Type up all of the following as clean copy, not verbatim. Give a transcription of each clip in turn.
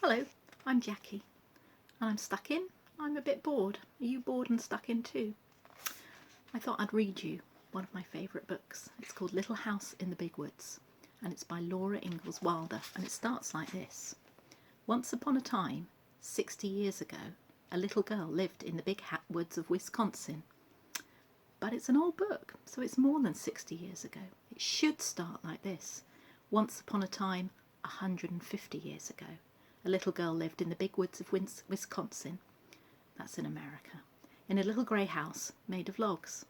Hello, I'm Jackie, and I'm stuck in. I'm a bit bored. Are you bored and stuck in too? I thought I'd read you one of my favourite books. It's called Little House in the Big Woods, and it's by Laura Ingalls Wilder, and it starts like this. Once upon a time, 60 years ago, a little girl lived in the big woods of Wisconsin. But it's an old book, so it's more than 60 years ago. It should start like this. Once upon a time, 150 years ago, a little girl lived in the big woods of Wisconsin. That's in America. In a little grey house made of logs.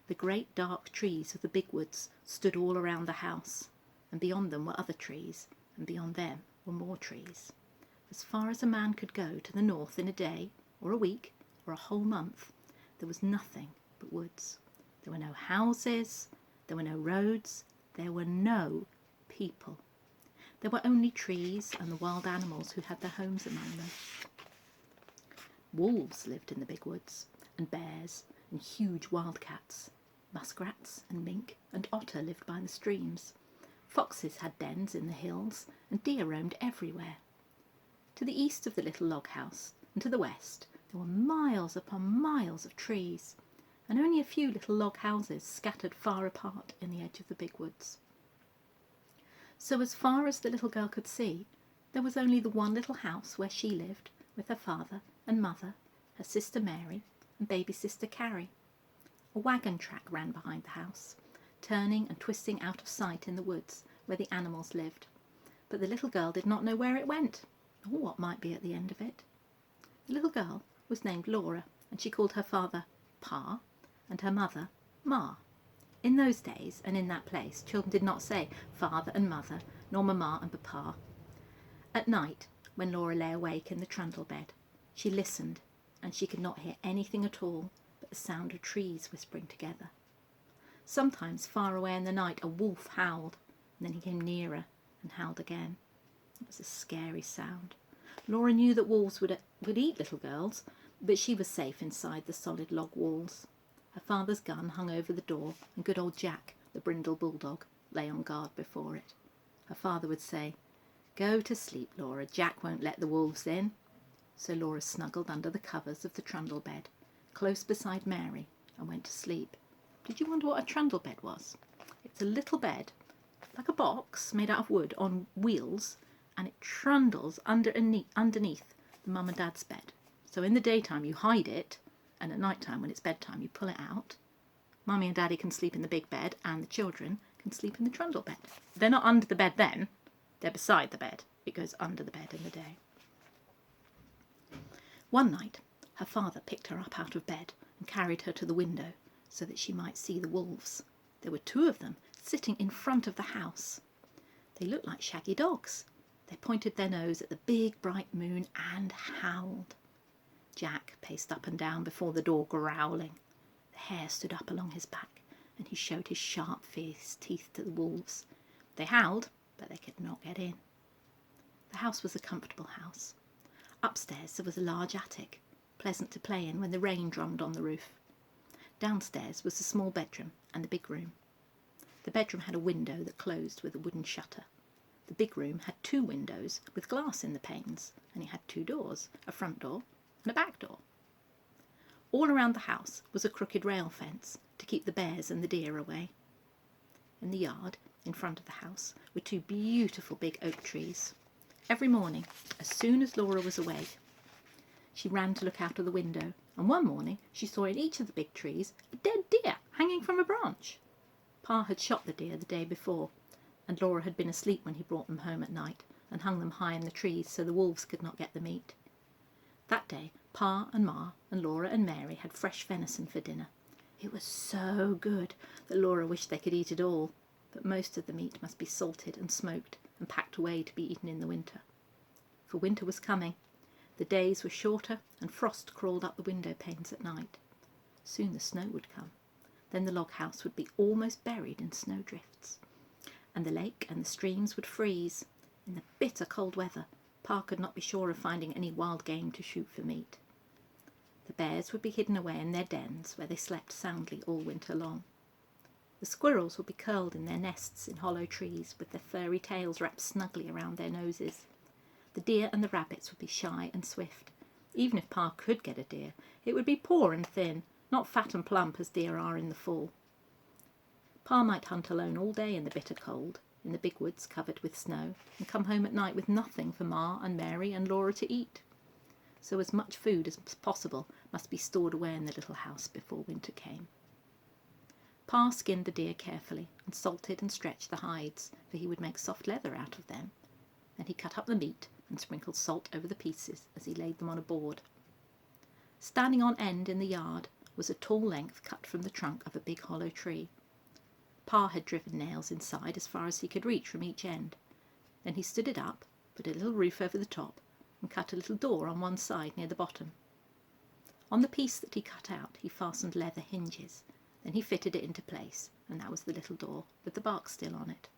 The great dark trees of the big woods stood all around the house, and beyond them were other trees, and beyond them were more trees. As far as a man could go to the north in a day, or a week, or a whole month, there was nothing but woods. There were no houses, there were no roads, there were no people. There were only trees and the wild animals who had their homes among them. Wolves lived in the big woods, and bears, and huge wildcats. Muskrats and mink and otter lived by the streams. Foxes had dens in the hills, and deer roamed everywhere. To the east of the little log house, and to the west, there were miles upon miles of trees, and only a few little log houses scattered far apart in the edge of the big woods. So as far as the little girl could see, there was only the one little house where she lived, with her father and mother, her sister Mary, and baby sister Carrie. A wagon track ran behind the house, turning and twisting out of sight in the woods where the animals lived. But the little girl did not know where it went, or what might be at the end of it. The little girl was named Laura, and she called her father Pa, and her mother Ma. In those days, and in that place, children did not say father and mother, nor mamma and papa. At night, when Laura lay awake in the trundle bed, she listened, and she could not hear anything at all but the sound of trees whispering together. Sometimes, far away in the night, a wolf howled, and then he came nearer and howled again. It was a scary sound. Laura knew that wolves would eat little girls, but she was safe inside the solid log walls. Her father's gun hung over the door, and good old Jack, the brindle bulldog, lay on guard before it. Her father would say, "Go to sleep, Laura. Jack won't let the wolves in." So Laura snuggled under the covers of the trundle bed, close beside Mary, and went to sleep. Did you wonder what a trundle bed was? It's a little bed, like a box made out of wood on wheels, and it trundles underneath the mum and dad's bed. So in the daytime you hide it, and at night time when it's bedtime you pull it out. Mummy and Daddy can sleep in the big bed, and the children can sleep in the trundle bed. They're not under the bed then, they're beside the bed. It goes under the bed in the day. One night her father picked her up out of bed and carried her to the window so that she might see the wolves. There were two of them sitting in front of the house. They looked like shaggy dogs. They pointed their nose at the big bright moon and howled. Jack paced up and down before the door, growling. The hair stood up along his back, and he showed his sharp, fierce teeth to the wolves. They howled, but they could not get in. The house was a comfortable house. Upstairs there was a large attic, pleasant to play in when the rain drummed on the roof. Downstairs was the small bedroom and the big room. The bedroom had a window that closed with a wooden shutter. The big room had two windows with glass in the panes, and it had two doors, a front door and a back door. All around the house was a crooked rail fence to keep the bears and the deer away. In the yard, in front of the house, were two beautiful big oak trees. Every morning, as soon as Laura was awake, she ran to look out of the window, and one morning she saw in each of the big trees a dead deer hanging from a branch. Pa had shot the deer the day before, and Laura had been asleep when he brought them home at night and hung them high in the trees so the wolves could not get the meat. That day, Pa and Ma and Laura and Mary had fresh venison for dinner. It was so good that Laura wished they could eat it all, but most of the meat must be salted and smoked and packed away to be eaten in the winter. For winter was coming. The days were shorter and frost crawled up the window panes at night. Soon the snow would come. Then the log house would be almost buried in snowdrifts, and the lake and the streams would freeze. In the bitter cold weather, Pa could not be sure of finding any wild game to shoot for meat. The bears would be hidden away in their dens where they slept soundly all winter long. The squirrels would be curled in their nests in hollow trees with their furry tails wrapped snugly around their noses. The deer and the rabbits would be shy and swift. Even if Pa could get a deer, it would be poor and thin, not fat and plump as deer are in the fall. Pa might hunt alone all day in the bitter cold, in the big woods covered with snow, and come home at night with nothing for Ma and Mary and Laura to eat. So as much food as possible must be stored away in the little house before winter came. Pa skinned the deer carefully and salted and stretched the hides, for he would make soft leather out of them. Then he cut up the meat and sprinkled salt over the pieces as he laid them on a board. Standing on end in the yard was a tall length cut from the trunk of a big hollow tree. Pa had driven nails inside as far as he could reach from each end. Then he stood it up, put a little roof over the top, and cut a little door on one side near the bottom. On the piece that he cut out he fastened leather hinges. Then he fitted it into place, and that was the little door, with the bark still on it.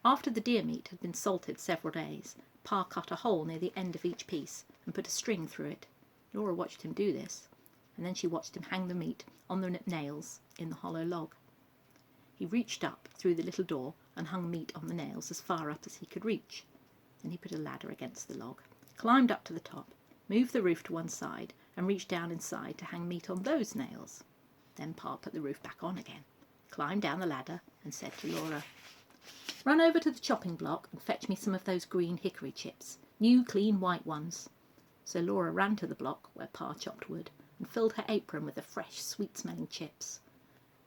After the deer meat had been salted several days, Pa cut a hole near the end of each piece and put a string through it. Laura watched him do this, and then she watched him hang the meat on the nails in the hollow log. He reached up through the little door and hung meat on the nails as far up as he could reach. Then he put a ladder against the log, climbed up to the top, moved the roof to one side, and reached down inside to hang meat on those nails. Then Pa put the roof back on again, climbed down the ladder, and said to Laura, "Run over to the chopping block and fetch me some of those green hickory chips, new clean white ones." So Laura ran to the block where Pa chopped wood and filled her apron with the fresh, sweet-smelling chips.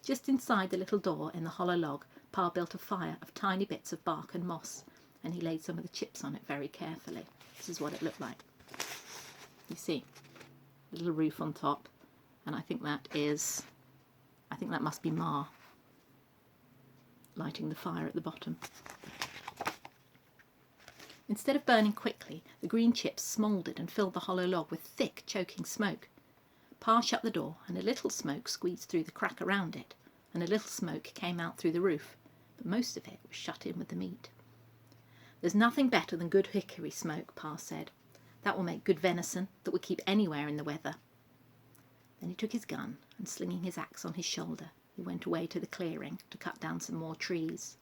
Just inside the little door in the hollow log, Pa built a fire of tiny bits of bark and moss, and he laid some of the chips on it very carefully. This is what it looked like. You see, a little roof on top, and I think that must be Ma lighting the fire at the bottom. Instead of burning quickly, the green chips smouldered and filled the hollow log with thick, choking smoke. Pa shut the door, and a little smoke squeezed through the crack around it, and a little smoke came out through the roof, but most of it was shut in with the meat. "There's nothing better than good hickory smoke," Pa said. "That will make good venison that would keep anywhere in the weather." Then he took his gun, and slinging his axe on his shoulder, he went away to the clearing to cut down some more trees.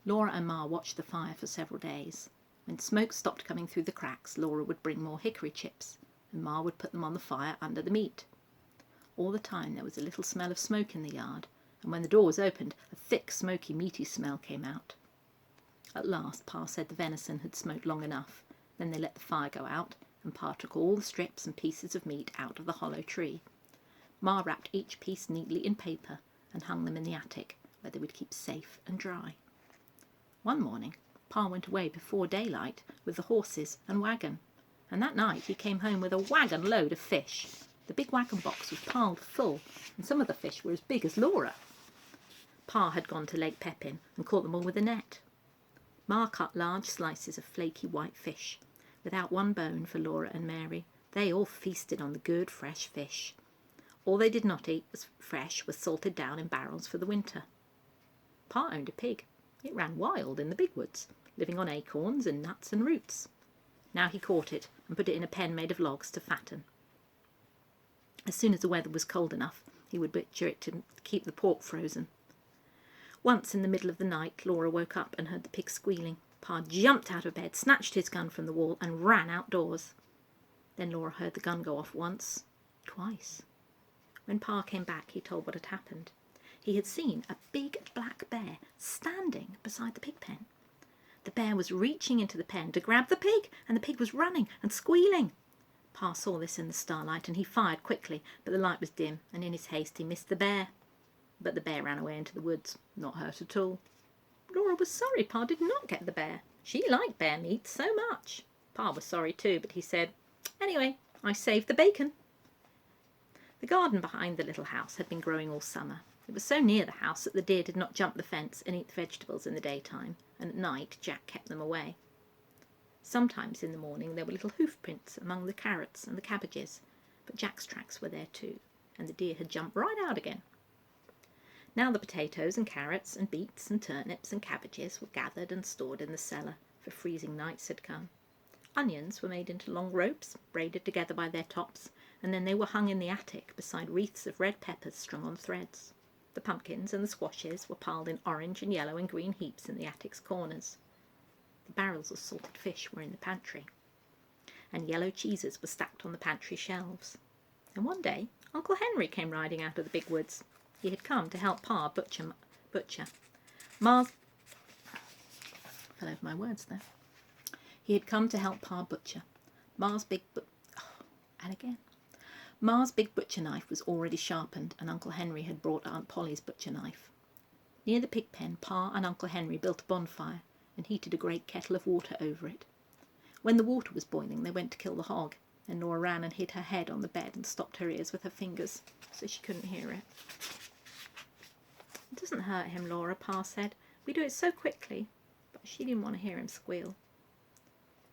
Laura and Ma watched the fire for several days. When smoke stopped coming through the cracks, Laura would bring more hickory chips, and Ma would put them on the fire under the meat. All the time there was a little smell of smoke in the yard, and when the door was opened, a thick, smoky, meaty smell came out. At last Pa said the venison had smoked long enough. Then they let the fire go out, and Pa took all the strips and pieces of meat out of the hollow tree. Ma wrapped each piece neatly in paper and hung them in the attic, where they would keep safe and dry. One morning Pa went away before daylight with the horses and wagon, and that night he came home with a wagon load of fish. The big wagon box was piled full, and some of the fish were as big as Laura. Pa had gone to Lake Pepin and caught them all with a net. Ma cut large slices of flaky white fish, without one bone, for Laura and Mary. They all feasted on the good fresh fish. All they did not eat was fresh was salted down in barrels for the winter. Pa owned a pig. It ran wild in the big woods, living on acorns and nuts and roots. Now he caught it and put it in a pen made of logs to fatten. As soon as the weather was cold enough, he would butcher it to keep the pork frozen. Once in the middle of the night, Laura woke up and heard the pig squealing. Pa jumped out of bed, snatched his gun from the wall, and ran outdoors. Then Laura heard the gun go off once, twice. When Pa came back, he told what had happened. He had seen a big black bear standing beside the pig pen. The bear was reaching into the pen to grab the pig, and the pig was running and squealing. Pa saw this in the starlight, and he fired quickly, but the light was dim, and in his haste he missed the bear. But the bear ran away into the woods, not hurt at all. Laura was sorry Pa did not get the bear. She liked bear meat so much. Pa was sorry too, but he said, "Anyway, I saved the bacon." The garden behind the little house had been growing all summer. It was so near the house that the deer did not jump the fence and eat the vegetables in the daytime, and at night Jack kept them away. Sometimes in the morning there were little hoof prints among the carrots and the cabbages, but Jack's tracks were there too, and the deer had jumped right out again. Now the potatoes and carrots and beets and turnips and cabbages were gathered and stored in the cellar, for freezing nights had come. Onions were made into long ropes, braided together by their tops, and then they were hung in the attic beside wreaths of red peppers strung on threads. The pumpkins and the squashes were piled in orange and yellow and green heaps in the attic's corners. The barrels of salted fish were in the pantry, and yellow cheeses were stacked on the pantry shelves. And one day Uncle Henry came riding out of the big woods. He had come to help Pa butcher. Ma's fell over my words there. He had come to help Pa butcher. Ma's big butcher knife was already sharpened, and Uncle Henry had brought Aunt Polly's butcher knife. Near the pig pen, Pa and Uncle Henry built a bonfire and heated a great kettle of water over it. When the water was boiling, they went to kill the hog, and Laura ran and hid her head on the bed and stopped her ears with her fingers so she couldn't hear it. "It doesn't hurt him, Laura," Pa said. "We do it so quickly." But she didn't want to hear him squeal.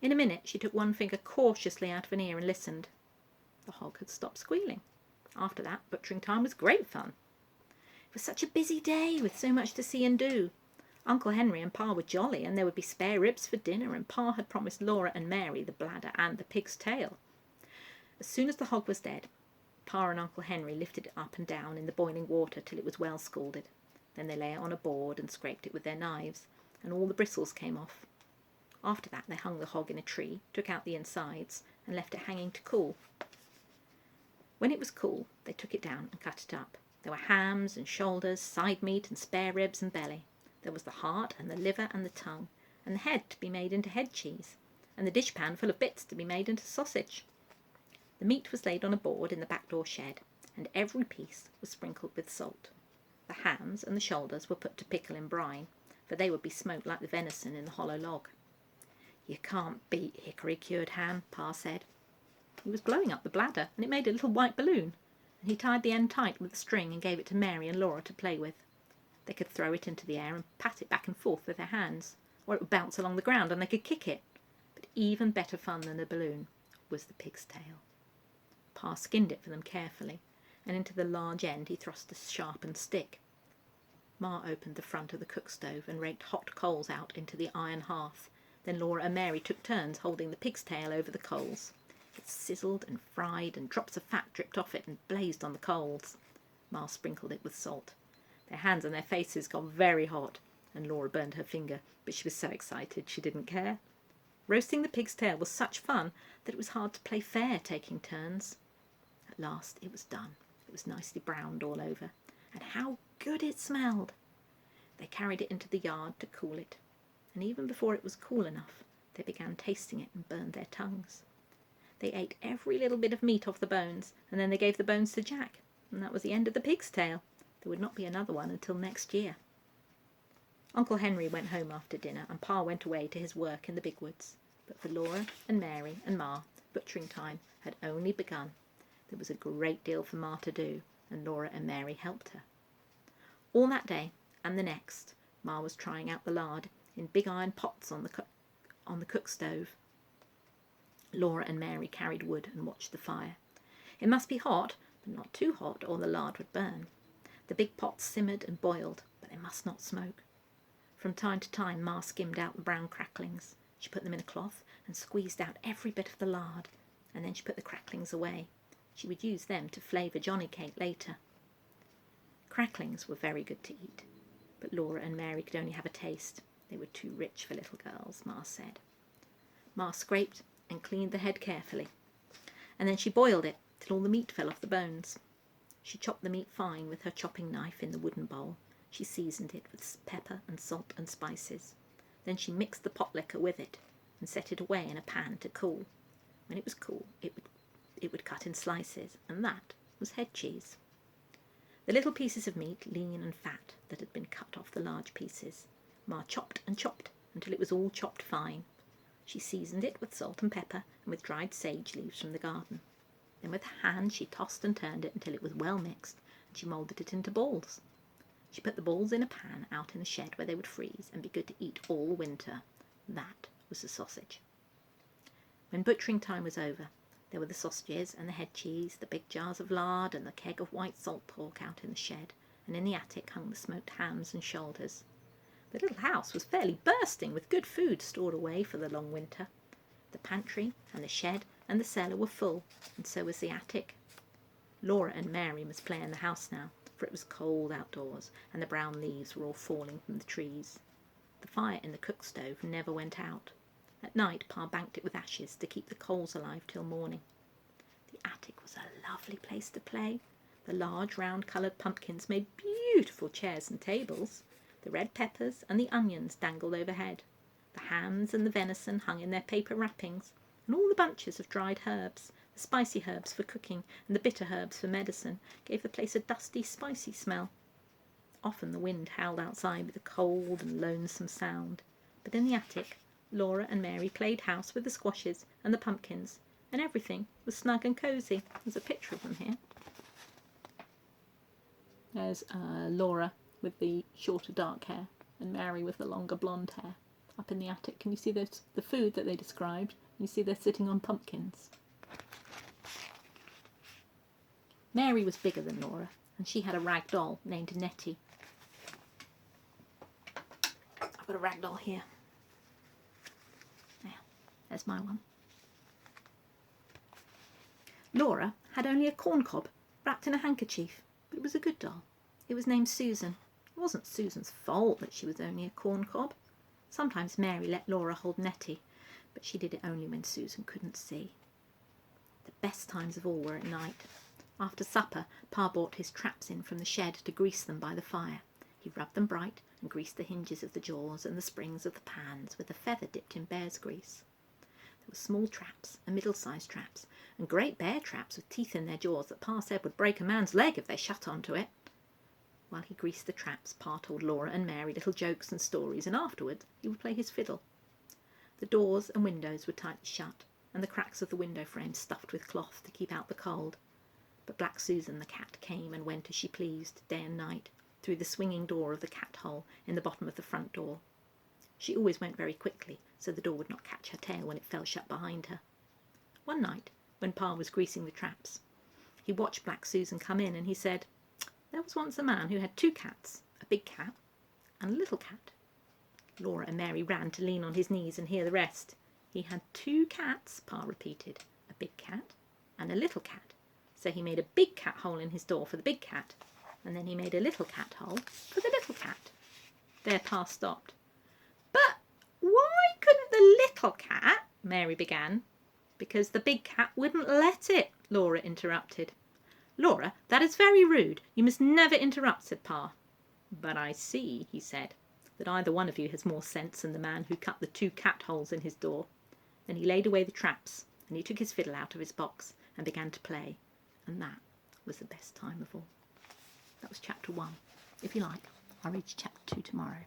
In a minute she took one finger cautiously out of an ear and listened. The hog had stopped squealing. After that, butchering time was great fun. It was such a busy day with so much to see and do. Uncle Henry and Pa were jolly, and there would be spare ribs for dinner, and Pa had promised Laura and Mary the bladder and the pig's tail. As soon as the hog was dead, Pa and Uncle Henry lifted it up and down in the boiling water till it was well scalded. Then they lay it on a board and scraped it with their knives, and all the bristles came off. After that they hung the hog in a tree, took out the insides, and left it hanging to cool. When it was cool, they took it down and cut it up. There were hams and shoulders, side meat and spare ribs and belly. There was the heart and the liver and the tongue, and the head to be made into head cheese, and the dishpan full of bits to be made into sausage. The meat was laid on a board in the back door shed, and every piece was sprinkled with salt. The hams and the shoulders were put to pickle in brine, for they would be smoked like the venison in the hollow log. "You can't beat hickory-cured ham," Pa said. He was blowing up the bladder, and it made a little white balloon, and he tied the end tight with a string and gave it to Mary and Laura to play with. They could throw it into the air and pat it back and forth with their hands, or it would bounce along the ground and they could kick it. But even better fun than the balloon was the pig's tail. Pa skinned it for them carefully, and into the large end he thrust a sharpened stick. Ma opened the front of the cook stove and raked hot coals out into the iron hearth. Then Laura and Mary took turns holding the pig's tail over the coals. It sizzled and fried, and drops of fat dripped off it and blazed on the coals. Ma sprinkled it with salt. Their hands and their faces got very hot, and Laura burned her finger, but she was so excited she didn't care. Roasting the pig's tail was such fun that it was hard to play fair taking turns. At last it was done. It was nicely browned all over, and how good it smelled! They carried it into the yard to cool it, and even before it was cool enough, they began tasting it and burned their tongues. They ate every little bit of meat off the bones, and then they gave the bones to Jack, and that was the end of the pig's tail. There would not be another one until next year. Uncle Henry went home after dinner, and Pa went away to his work in the big woods. But for Laura and Mary and Ma, butchering time had only begun. There was a great deal for Ma to do, and Laura and Mary helped her. All that day and the next, Ma was trying out the lard in big iron pots on the cook stove. Laura and Mary carried wood and watched the fire. It must be hot, but not too hot, or the lard would burn. The big pots simmered and boiled, but they must not smoke. From time to time Ma skimmed out the brown cracklings. She put them in a cloth and squeezed out every bit of the lard, and then she put the cracklings away. She would use them to flavour Johnny cake later. Cracklings were very good to eat, but Laura and Mary could only have a taste. They were too rich for little girls, Ma said. Ma scraped and cleaned the head carefully, and then she boiled it till all the meat fell off the bones. She chopped the meat fine with her chopping knife in the wooden bowl. She seasoned it with pepper and salt and spices. Then she mixed the pot liquor with it and set it away in a pan to cool. When it was cool, it would cut in slices, and that was head cheese. The little pieces of meat, lean and fat, that had been cut off the large pieces, Ma chopped and chopped until it was all chopped fine. She seasoned it with salt and pepper and with dried sage leaves from the garden. Then with her hand she tossed and turned it until it was well mixed, and she moulded it into balls. She put the balls in a pan out in the shed where they would freeze and be good to eat all winter. That was the sausage. When butchering time was over, there were the sausages and the head cheese, the big jars of lard and the keg of white salt pork out in the shed, and in the attic hung the smoked hams and shoulders. The little house was fairly bursting with good food stored away for the long winter. The pantry and the shed and the cellar were full, and so was the attic. Laura and Mary must play in the house now, for it was cold outdoors, and the brown leaves were all falling from the trees. The fire in the cook stove never went out. At night Pa banked it with ashes to keep the coals alive till morning. The attic was a lovely place to play. The large round coloured pumpkins made beautiful chairs and tables. The red peppers and the onions dangled overhead. The hams and the venison hung in their paper wrappings, and all the bunches of dried herbs, the spicy herbs for cooking and the bitter herbs for medicine, gave the place a dusty, spicy smell. Often the wind howled outside with a cold and lonesome sound, but in the attic Laura and Mary played house with the squashes and the pumpkins, and everything was snug and cosy. There's a picture of them here. There's Laura with the shorter dark hair and Mary with the longer blonde hair up in the attic. Can you see the food that they described? You see they're sitting on pumpkins. Mary was bigger than Laura, and she had a rag doll named Nettie. I've got a rag doll here. There, there's my one. Laura had only a corn cob wrapped in a handkerchief, but it was a good doll. It was named Susan. It wasn't Susan's fault that she was only a corn cob. Sometimes Mary let Laura hold Nettie, but she did it only when Susan couldn't see. The best times of all were at night. After supper, Pa brought his traps in from the shed to grease them by the fire. He rubbed them bright and greased the hinges of the jaws and the springs of the pans with a feather dipped in bear's grease. There were small traps and middle-sized traps and great bear traps with teeth in their jaws that Pa said would break a man's leg if they shut onto it. While he greased the traps, Pa told Laura and Mary little jokes and stories, and afterwards he would play his fiddle. The doors and windows were tightly shut, and the cracks of the window frames stuffed with cloth to keep out the cold. But Black Susan the cat came and went as she pleased, day and night, through the swinging door of the cat hole in the bottom of the front door. She always went very quickly, so the door would not catch her tail when it fell shut behind her. One night, when Pa was greasing the traps, he watched Black Susan come in, and he said, "There was once a man who had 2 cats, a big cat and a little cat." Laura and Mary ran to lean on his knees and hear the rest. "He had 2 cats, Pa repeated, a big cat and a little cat. So he made a big cat hole in his door for the big cat, and then he made a little cat hole for the little cat." There Pa stopped. "But why couldn't the little cat?" Mary began. "Because the big cat wouldn't let it," Laura interrupted. "Laura, that is very rude. You must never interrupt," said Pa. "But I see," he said, "that either one of you has more sense than the man who cut the 2 cat holes in his door." Then he laid away the traps, and he took his fiddle out of his box and began to play. And that was the best time of all. That was chapter 1. If you like, I'll read you chapter 2 tomorrow.